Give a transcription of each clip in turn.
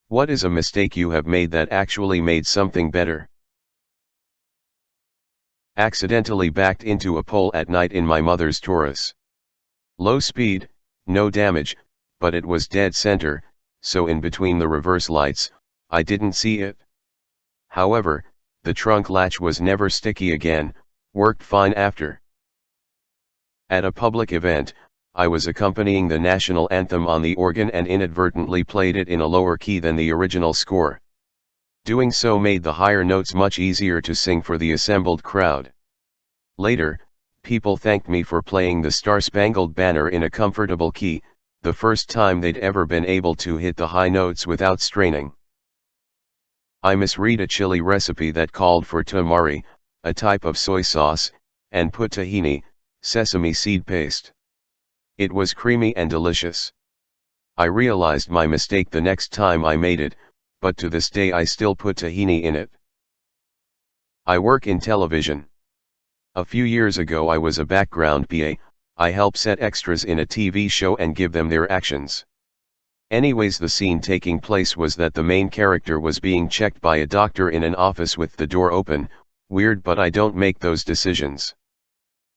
What is a mistake you have made that actually made something better? Accidentally backed into a pole at night in my mother's Taurus. Low speed, no damage, but it was dead center, so in between the reverse lights, I didn't see it. However, the trunk latch was never sticky again, worked fine after. At a public event, I was accompanying the national anthem on the organ and inadvertently played it in a lower key than the original score. Doing so made the higher notes much easier to sing for the assembled crowd. Later, people thanked me for playing the Star-Spangled Banner in a comfortable key, the first time they'd ever been able to hit the high notes without straining. I misread a chili recipe that called for tamari, a type of soy sauce, and put tahini, sesame seed paste. It was creamy and delicious. I realized my mistake the next time I made it, but to this day I still put tahini in it. I work in television. A few years ago I was a background PA, I help set extras in a TV show and give them their actions. Anyways, the scene taking place was that the main character was being checked by a doctor in an office with the door open. Weird, but I don't make those decisions.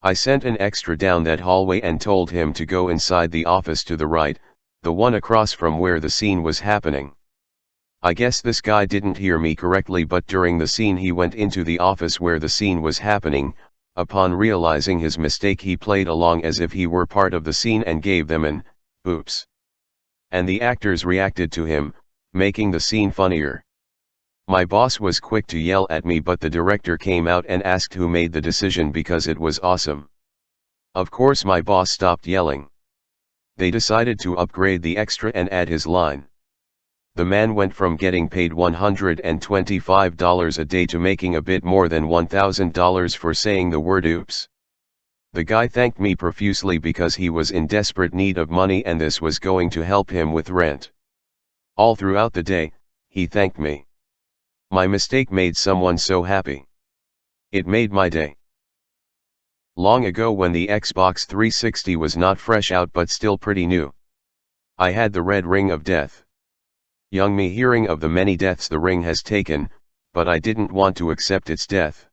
I sent an extra down that hallway and told him to go inside the office to the right, the one across from where the scene was happening. I guess this guy didn't hear me correctly, but during the scene he went into the office where the scene was happening. Upon realizing his mistake, he played along as if he were part of the scene and gave them an oops. And the actors reacted to him, making the scene funnier. My boss was quick to yell at me, but the director came out and asked who made the decision because it was awesome. Of course my boss stopped yelling. They decided to upgrade the extra and add his line. The man went from getting paid $125 a day to making a bit more than $1,000 for saying the word oops. The guy thanked me profusely because he was in desperate need of money and this was going to help him with rent. All throughout the day, he thanked me. My mistake made someone so happy. It made my day. Long ago, when the Xbox 360 was not fresh out but still pretty new, I had the red ring of death. Young me hearing of the many deaths the ring has taken, but I didn't want to accept its death.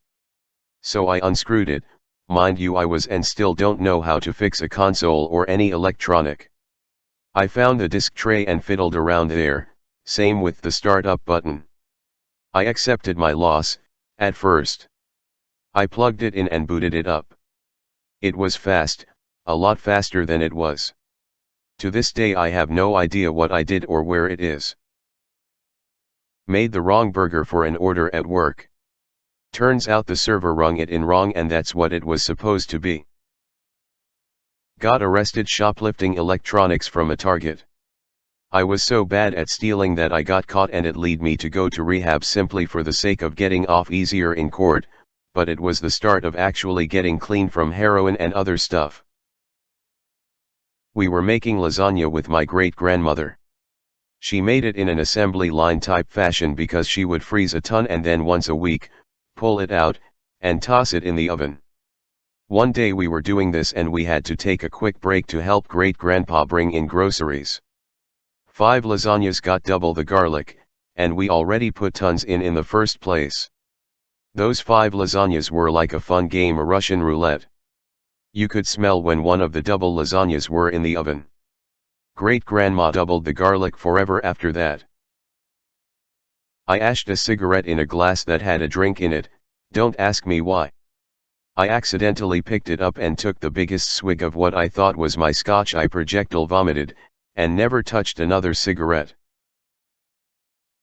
So I unscrewed it. Mind you, I was and still don't know how to fix a console or any electronic. I found the disk tray and fiddled around there, same with the startup button. I accepted my loss, at first. I plugged it in and booted it up. It was fast, a lot faster than it was. To this day I have no idea what I did or where it is. Made the wrong burger for an order at work. Turns out the server rung it in wrong and that's what it was supposed to be. Got arrested shoplifting electronics from a Target. I was so bad at stealing that I got caught and it led me to go to rehab simply for the sake of getting off easier in court, but it was the start of actually getting clean from heroin and other stuff. We were making lasagna with my great-grandmother. She made it in an assembly line type fashion because she would freeze a ton and then once a week, pull it out, and toss it in the oven. One day we were doing this and we had to take a quick break to help great-grandpa bring in groceries. 5 lasagnas got double the garlic, and we already put tons in the first place. Those 5 lasagnas were like a fun game of Russian roulette. You could smell when one of the double lasagnas were in the oven. Great-grandma doubled the garlic forever after that. I ashed a cigarette in a glass that had a drink in it, don't ask me why. I accidentally picked it up and took the biggest swig of what I thought was my scotch. I projectile vomited, and never touched another cigarette.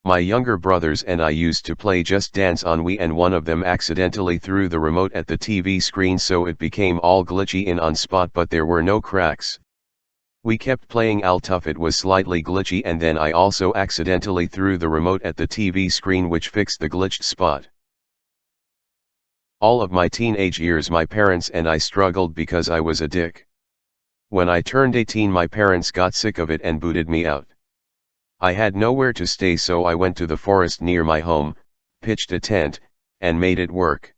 My younger brothers and I used to play Just Dance on Wii, and one of them accidentally threw the remote at the TV screen so it became all glitchy in on spot, but there were no cracks. We kept playing all tough, it was slightly glitchy, and then I also accidentally threw the remote at the TV screen which fixed the glitched spot. All of my teenage years my parents and I struggled because I was a dick. When I turned 18 my parents got sick of it and booted me out. I had nowhere to stay, so I went to the forest near my home, pitched a tent, and made it work.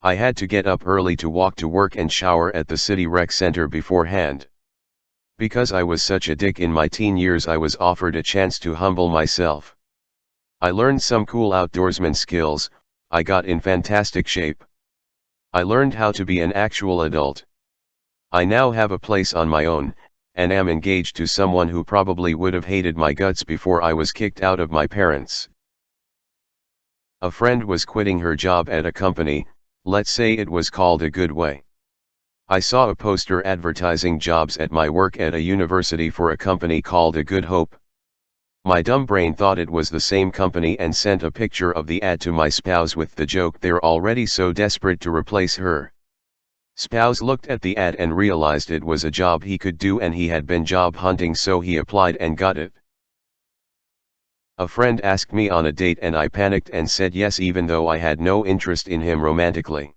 I had to get up early to walk to work and shower at the city rec center beforehand. Because I was such a dick in my teen years, I was offered a chance to humble myself. I learned some cool outdoorsman skills, I got in fantastic shape. I learned how to be an actual adult. I now have a place on my own, and am engaged to someone who probably would have hated my guts before I was kicked out of my parents. A friend was quitting her job at a company, let's say it was called A Good Way. I saw a poster advertising jobs at my work at a university for a company called A Good Hope. My dumb brain thought it was the same company and sent a picture of the ad to my spouse with the joke they're already so desperate to replace her. Spouse looked at the ad and realized it was a job he could do, and he had been job hunting, so he applied and got it. A friend asked me on a date and I panicked and said yes, even though I had no interest in him romantically.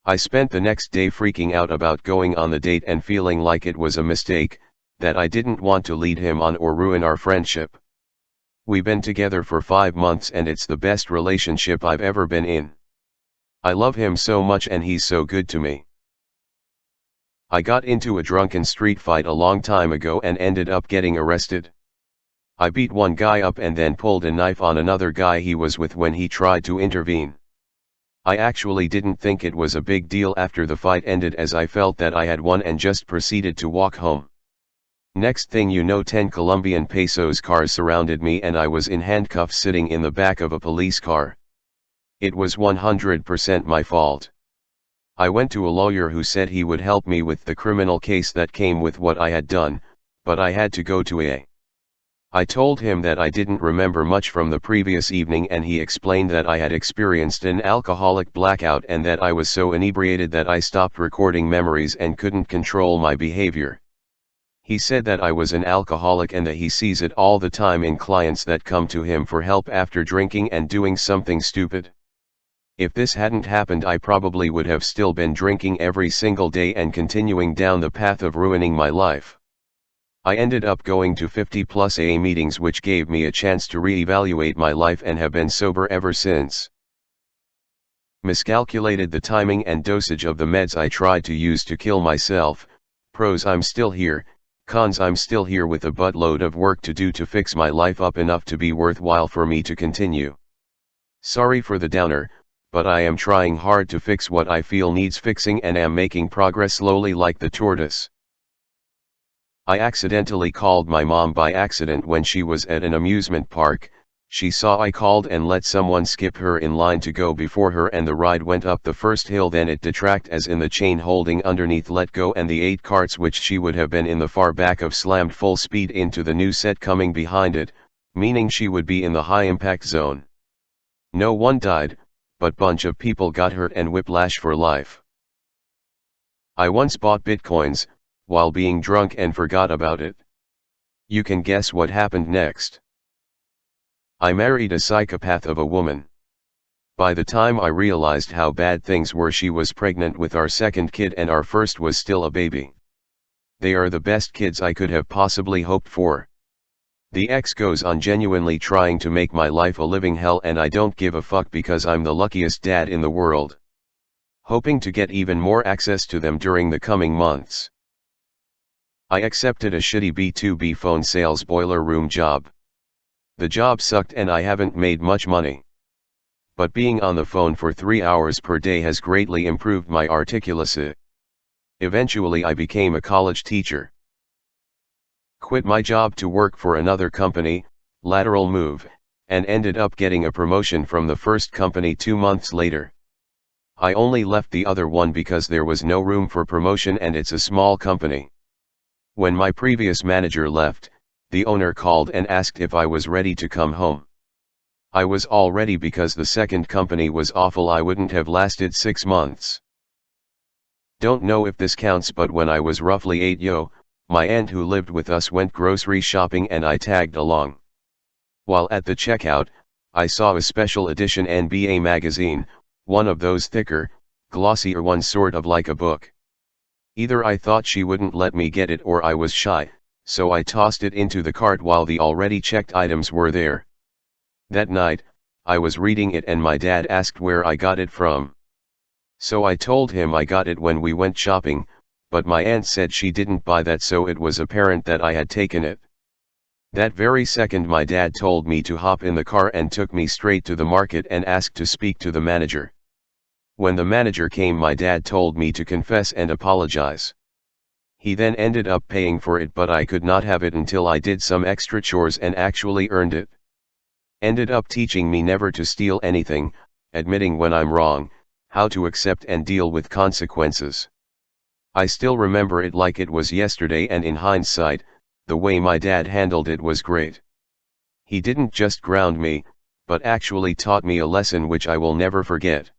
I spent the next day freaking out about going on the date and feeling like it was a mistake, that I didn't want to lead him on or ruin our friendship. We've been together for 5 months and it's the best relationship I've ever been in. I love him so much and he's so good to me. I got into a drunken street fight a long time ago and ended up getting arrested. I beat one guy up and then pulled a knife on another guy he was with when he tried to intervene. I actually didn't think it was a big deal after the fight ended, as I felt that I had won and just proceeded to walk home. Next thing you know, 10 Colombian pesos cars surrounded me and I was in handcuffs sitting in the back of a police car. It was 100% my fault. I went to a lawyer who said he would help me with the criminal case that came with what I had done, but I had to go to I told him that I didn't remember much from the previous evening, and he explained that I had experienced an alcoholic blackout and that I was so inebriated that I stopped recording memories and couldn't control my behavior. He said that I was an alcoholic and that he sees it all the time in clients that come to him for help after drinking and doing something stupid. If this hadn't happened, I probably would have still been drinking every single day and continuing down the path of ruining my life. I ended up going to 50+ AA meetings, which gave me a chance to re-evaluate my life, and have been sober ever since. Miscalculated the timing and dosage of the meds I tried to use to kill myself. Pros: I'm still here. Cons: I'm still here with a buttload of work to do to fix my life up enough to be worthwhile for me to continue. Sorry for the downer, but I am trying hard to fix what I feel needs fixing and am making progress slowly like the tortoise. I accidentally called my mom by accident when she was at an amusement park. She saw I called and let someone skip her in line to go before her, and the ride went up the first hill, then it detract as in the chain holding underneath let go, and the 8 carts which she would have been in the far back of slammed full speed into the new set coming behind it, meaning she would be in the high impact zone. No one died, but bunch of people got hurt and whiplash for life. I once bought bitcoins, while being drunk, and forgot about it. You can guess what happened next. I married a psychopath of a woman. By the time I realized how bad things were, she was pregnant with our second kid and our first was still a baby. They are the best kids I could have possibly hoped for. The ex goes on genuinely trying to make my life a living hell, and I don't give a fuck because I'm the luckiest dad in the world. Hoping to get even more access to them during the coming months. I accepted a shitty B2B phone sales boiler room job. The job sucked and I haven't made much money. But being on the phone for 3 hours per day has greatly improved my articulacy. Eventually I became a college teacher. Quit my job to work for another company, lateral move, and ended up getting a promotion from the first company 2 months later. I only left the other one because there was no room for promotion and it's a small company. When my previous manager left, the owner called and asked if I was ready to come home. I was all ready because the second company was awful. I wouldn't have lasted 6 months. Don't know if this counts, but when I was roughly 8, my aunt who lived with us went grocery shopping and I tagged along. While at the checkout, I saw a special edition NBA magazine, one of those thicker, glossier ones, sort of like a book. Either I thought she wouldn't let me get it or I was shy, so I tossed it into the cart while the already checked items were there. That night, I was reading it and my dad asked where I got it from. So I told him I got it when we went shopping, but my aunt said she didn't buy that, so it was apparent that I had taken it. That very second my dad told me to hop in the car and took me straight to the market and asked to speak to the manager. When the manager came, my dad told me to confess and apologize. He then ended up paying for it, but I could not have it until I did some extra chores and actually earned it. Ended up teaching me never to steal anything, admitting when I'm wrong, how to accept and deal with consequences. I still remember it like it was yesterday, and in hindsight, the way my dad handled it was great. He didn't just ground me, but actually taught me a lesson which I will never forget.